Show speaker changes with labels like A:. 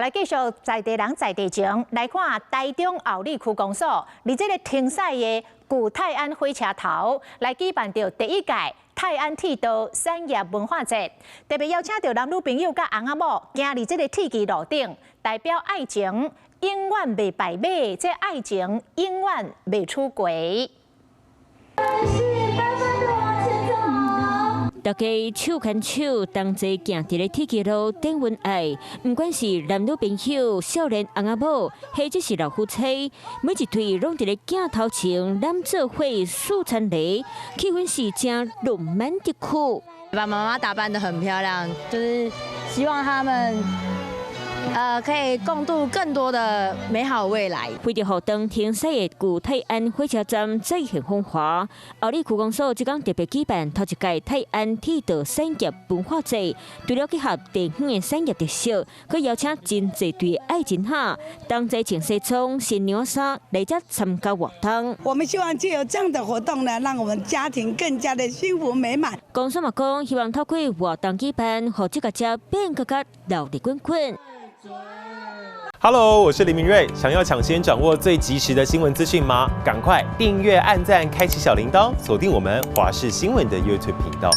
A: 来继续在地人在地情，来看台中后里区公所，伫这个停驶的旧泰安火车头来举办着第一届泰安铁道产业文化节，特别邀请到男女朋友甲翁仔某行入这个铁骑路顶，代表爱情永远袂败马，这爱情永远袂出轨。
B: 大家手牵手，同齐行伫咧铁骑路顶恩爱。不管是男女朋友、少年翁仔某，或者是老夫妻，每一对拢伫咧镜头前揽做伙素餐礼，气氛是真浪漫的酷。
C: 把妈妈打扮得很漂亮，就是希望他们。 可以共度更多的美好未来。
B: 为着互当停驶的旧泰安火车站再现风华，后里区公所即天特别举办头一届泰安铁道产业文化节，除了结合地方的产业特色，佮邀请真侪对爱情哈，同齐穿西装、新娘衫来遮参加活动。
D: 我们希望借由这样的活动呢，让我们家庭更加的幸福美满。
B: 公所嘛讲，希望透过活动举办，互这个家变更加热闹滚滚。
E: Hello， 我是林明瑞。想要抢先掌握最及时的新闻资讯吗？赶快订阅、按赞、开启小铃铛，锁定我们华视新闻的 YouTube 频道。